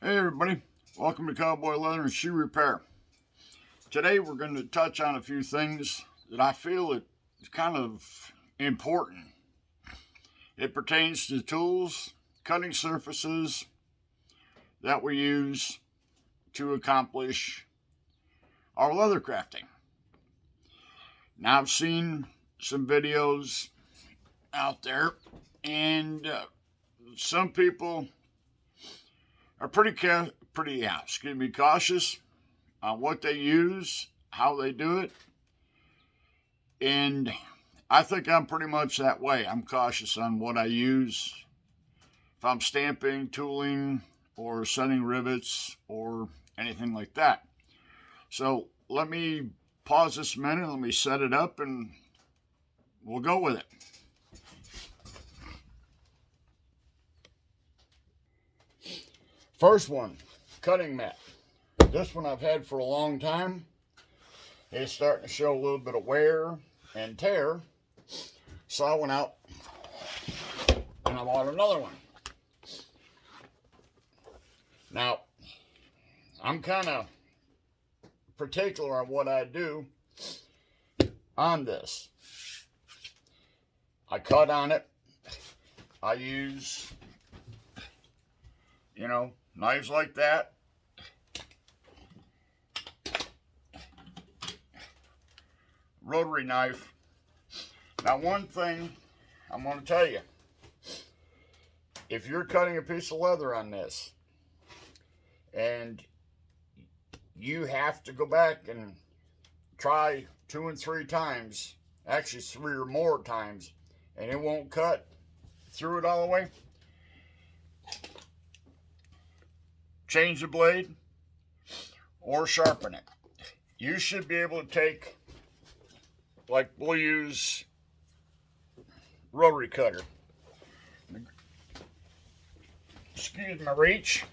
Hey everybody, welcome to Cowboy Leather and Shoe Repair. Today we're going to touch on a few things that I feel is kind of important. It pertains to tools, cutting surfaces that we use to accomplish our leather crafting. Now I've seen some videos out there and some people are pretty cautious on what they use, how they do it, and I think I'm pretty much that way. I'm cautious on what I use. If I'm stamping, tooling, or setting rivets, or anything like that. So let me pause this a minute, let me set it up, and we'll go with it. First one, cutting mat. This one I've had for a long time. It's starting to show a little bit of wear and tear. So I went out and I bought another one. Now, I'm kind of particular on what I do on this. I cut on it. I use, knives like that. Rotary knife. Now, one thing I'm going to tell you, if you're cutting a piece of leather on this and you have to go back and try 2 and 3 times, actually 3 or more times, and it won't cut through it all the way, change the blade or sharpen it. You should be able to take, like we'll use rotary cutter. Excuse my reach.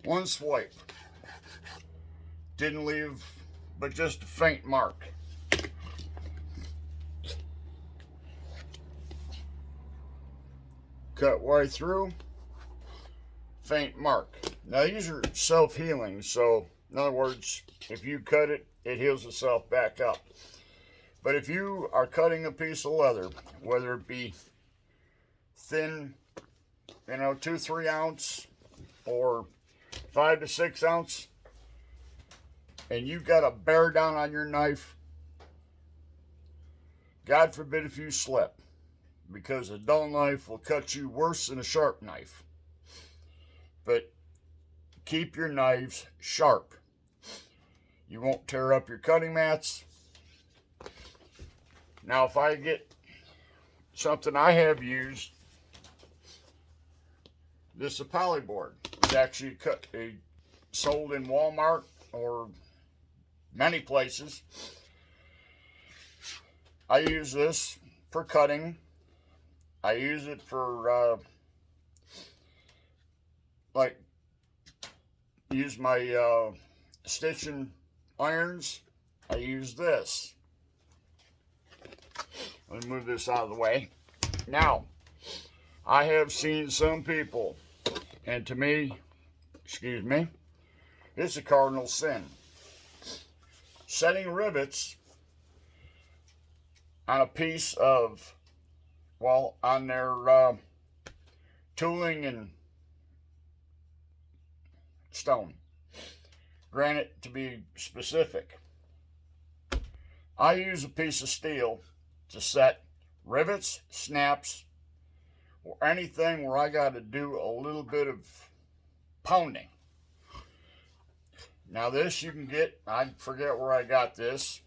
One swipe. Didn't leave but just a faint mark. Cut right through. Faint mark. Now these are self-healing, so in other words, if you cut it, it heals itself back up. But if you are cutting a piece of leather, whether it be thin, 2-3 ounce or 5 to 6 ounce, and you've got a bear down on your knife, God forbid if you slip, because a dull knife will cut you worse than a sharp knife. But keep your knives sharp. You won't tear up your cutting mats. Now, if I get something I have used, this is a polyboard. It's actually sold in Walmart or many places. I use this for cutting. I use it for use my stitching irons. I use this. Let me move this out of the way. Now, I have seen some people, and to me, it's a cardinal sin. Setting rivets on a piece of, on their tooling and stone. Granite, to be specific. I use a piece of steel to set rivets, snaps, or anything where I got to do a little bit of pounding. Now this you can get, I forget where I got this,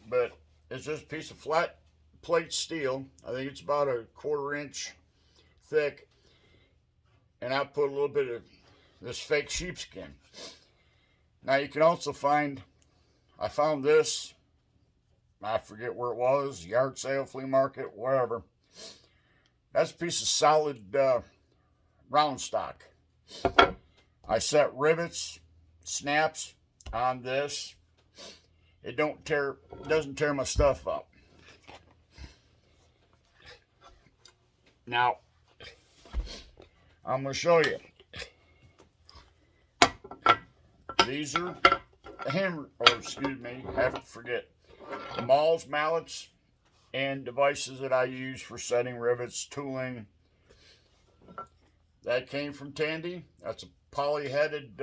but it's just a piece of flat plate steel. I think it's about a 1/4 inch thick, and I put a little bit of this fake sheepskin. Now you can also I found this, I forget where it was, yard sale, flea market, wherever. That's a piece of solid round stock. I set rivets, snaps on this. It doesn't tear my stuff up. Now, I'm going to show you. These are hammer, or excuse me, I have to forget. Mauls, mallets, and devices that I use for setting rivets, tooling. That came from Tandy. That's a poly-headed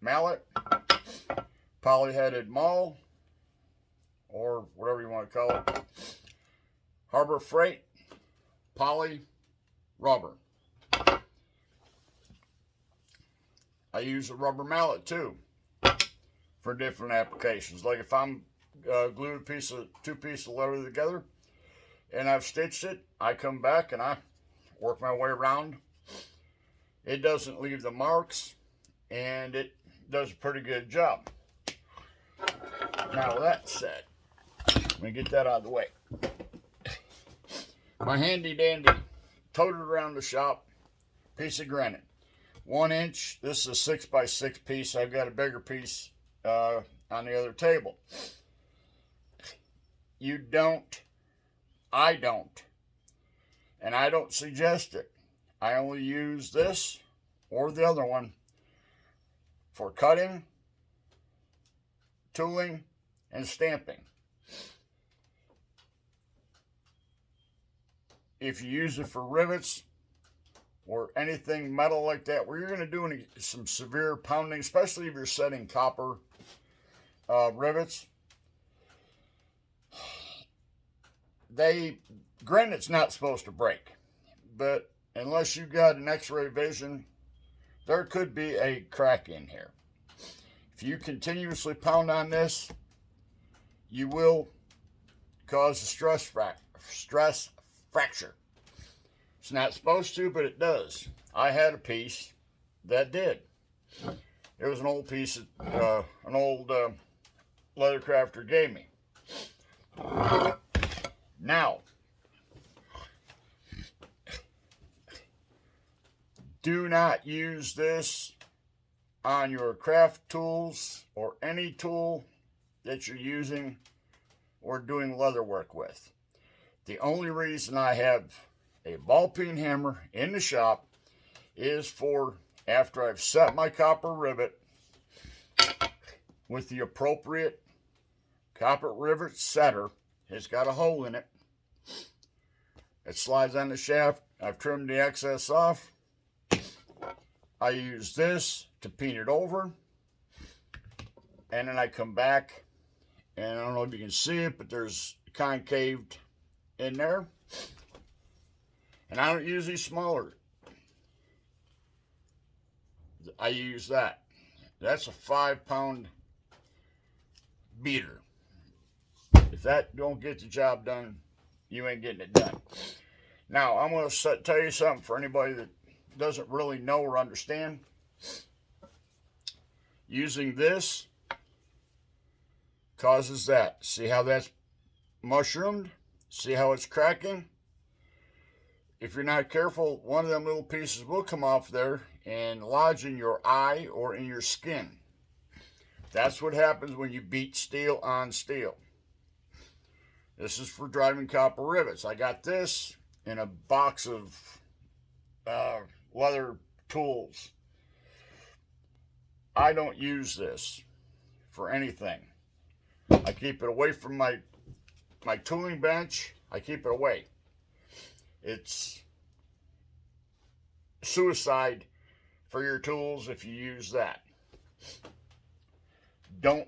mallet, poly-headed maul, or whatever you want to call it. Harbor Freight, poly, rubber. I use a rubber mallet too for different applications. Like if I'm glued two pieces of leather together and I've stitched it, I come back and I work my way around. It doesn't leave the marks, and it does a pretty good job. Now that said, let me get that out of the way. My handy dandy toted around the shop piece of granite, 1 inch. This is a 6x6 piece. I've got a bigger piece on the other table. I don't, and I don't suggest it. I only use this or the other one for cutting, tooling, and stamping. If you use it for rivets or anything metal like that, where you're going to do some severe pounding, especially if you're setting copper rivets, granite's not supposed to break, but unless you've got an x-ray vision, there could be a crack in here. If you continuously pound on this, you will cause a stress fracture. It's not supposed to, but it does. I had a piece that did. It was an old piece that an old leather crafter gave me. Now, do not use this on your craft tools or any tool that you're using or doing leather work with. The only reason I have a ball peen hammer in the shop is for after I've set my copper rivet with the appropriate copper rivet setter. It's got a hole in it. It slides on the shaft. I've trimmed the excess off. I use this to peen it over, and then I come back, and I don't know if you can see it, but there's concaved in there. And I don't use these smaller. I use that. That's a 5-pound beater. If that don't get the job done, you ain't getting it done. Now, I'm going to tell you something for anybody that doesn't really know or understand. Using this causes that. See how that's mushroomed? See how it's cracking? If you're not careful, one of them little pieces will come off there and lodge in your eye or in your skin. That's what happens when you beat steel on steel. This is for driving copper rivets. I got this in a box of leather tools. I don't use this for anything. I keep it away from my tooling bench. I keep it away. It's suicide for your tools if you use that. Don't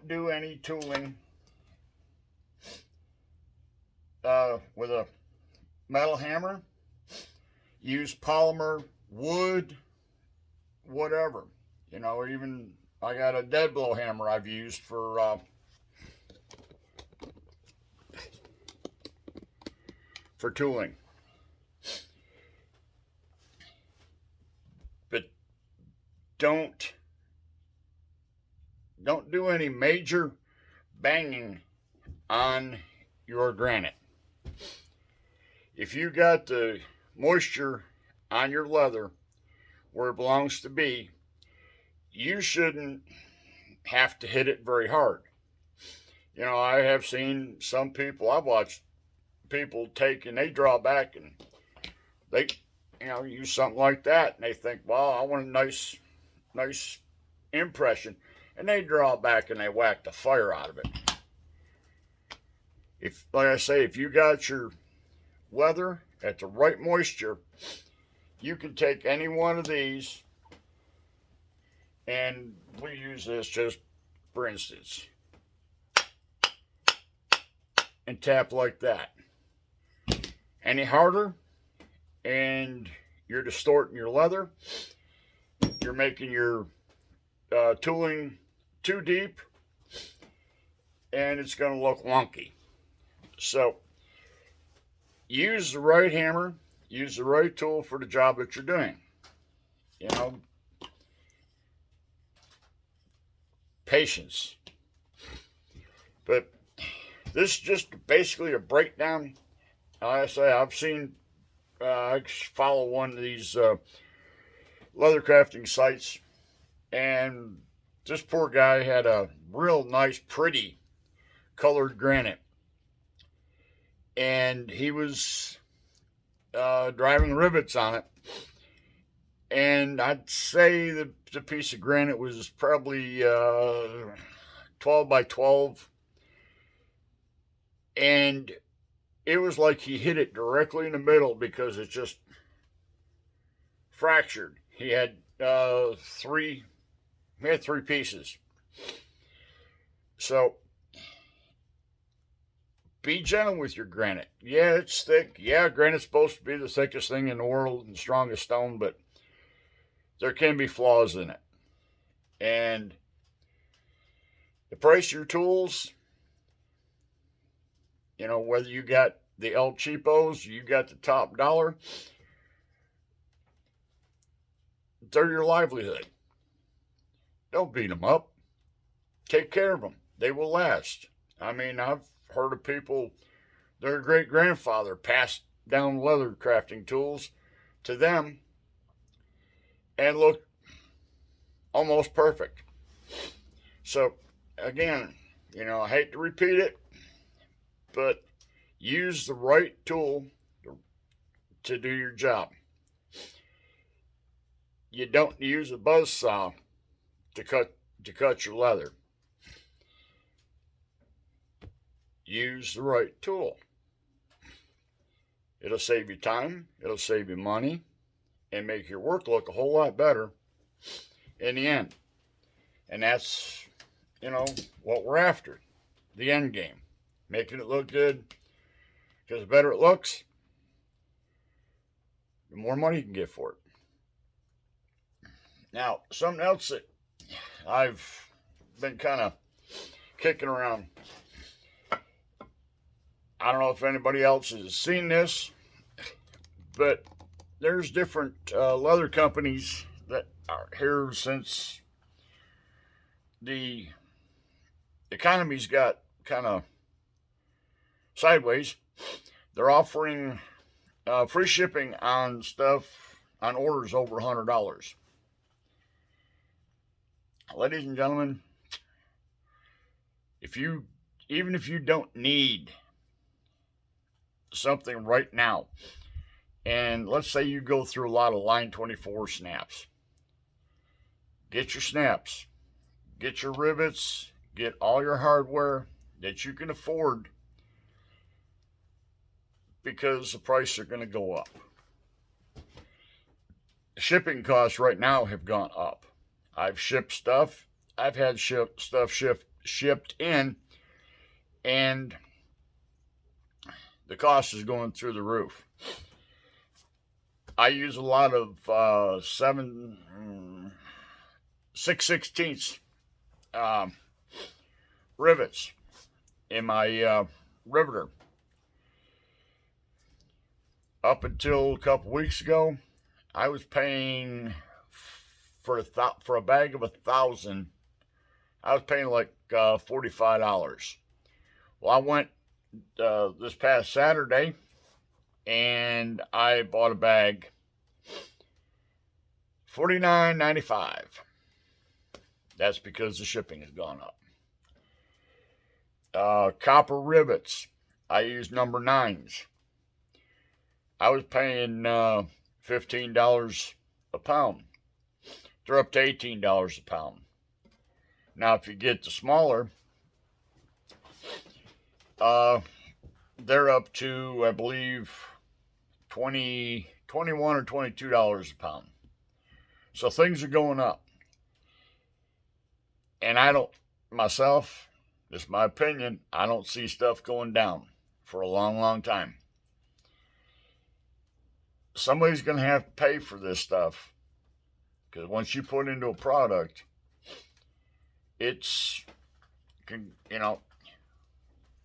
do any tooling with a metal hammer. Use polymer, wood, whatever. You know, even I got a dead blow hammer I've used for tooling. But don't do any major banging on your granite. If you got the moisture on your leather where it belongs to be, you shouldn't have to hit it very hard. You know, I have seen some people, I've watched people take and they draw back and they, use something like that, and they think, well, I want a nice impression, and they draw back and they whack the fire out of it. If, like I say, if you got your leather at the right moisture, you can take any one of these, and we use this just for instance, and tap like that. Any harder, and you're distorting your leather, you're making your tooling too deep, and it's going to look wonky. So use the right hammer, use the right tool for the job that you're doing. Patience. But this is just basically a breakdown. Like I say, I've seen, I follow one of these leather crafting sites, and this poor guy had a real nice, pretty colored granite, and he was driving rivets on it, and I'd say the piece of granite was probably 12 by 12, and it was like he hit it directly in the middle because it just fractured. He had three pieces. So be gentle with your granite. Yeah, it's thick. Yeah, granite's supposed to be the thickest thing in the world and strongest stone, but there can be flaws in it. And the price of your tools, whether you got the El Cheapos, you got the top dollar, they're your livelihood. Don't beat them up. Take care of them. They will last. I mean, I've heard of people, their great-grandfather passed down leather crafting tools to them and looked almost perfect. So, again, I hate to repeat it, but use the right tool to do your job. You don't use a buzz saw to cut your leather. Use the right tool. It'll save you time, it'll save you money, and make your work look a whole lot better in the end. And that's, what we're after. The end game. Making it look good. Because the better it looks, the more money you can get for it. Now, something else that I've been kind of kicking around. I don't know if anybody else has seen this, but there's different leather companies that are here since the economy's got kind of sideways. They're offering free shipping on stuff, on orders over $100. Ladies and gentlemen, even if you don't need something right now, and let's say you go through a lot of line 24 snaps, get your snaps, get your rivets, get all your hardware that you can afford, because the prices are going to go up. Shipping costs right now have gone up. I've shipped stuff. I've had stuff shipped in, and the cost is going through the roof. I use a lot of 6/16 rivets in my riveter. Up until a couple weeks ago, I was paying for a bag of 1,000. I was paying like $45. Well, I went this past Saturday, and I bought a bag, $49.95. That's because the shipping has gone up. Copper rivets. I use number 9s. I was paying $15 a pound. They're up to $18 a pound. Now, if you get the smaller, they're up to, I believe, $21 or $22 a pound. So things are going up. And I don't, myself, this is my opinion, I don't see stuff going down for a long, long time. Somebody's going to have to pay for this stuff. Because once you put into a product, it's,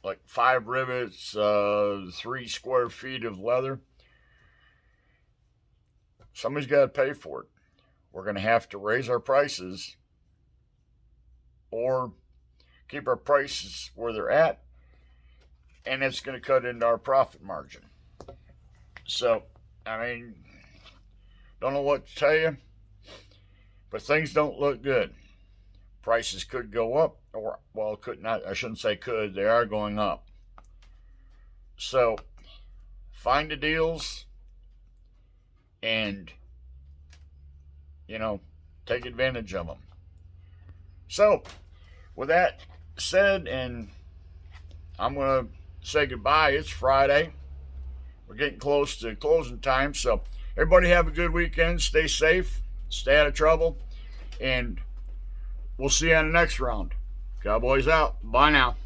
like 5 rivets, 3 square feet of leather. Somebody's got to pay for it. We're going to have to raise our prices or keep our prices where they're at, and it's going to cut into our profit margin. So, don't know what to tell you, but things don't look good. Prices could go up, or, well, could not, I shouldn't say could, they are going up. So, find the deals and, take advantage of them. So, with that said, and I'm going to say goodbye. It's Friday. We're getting close to closing time. So, everybody have a good weekend. Stay safe. Stay out of trouble. And we'll see you on the next round. Cowboys out. Bye now.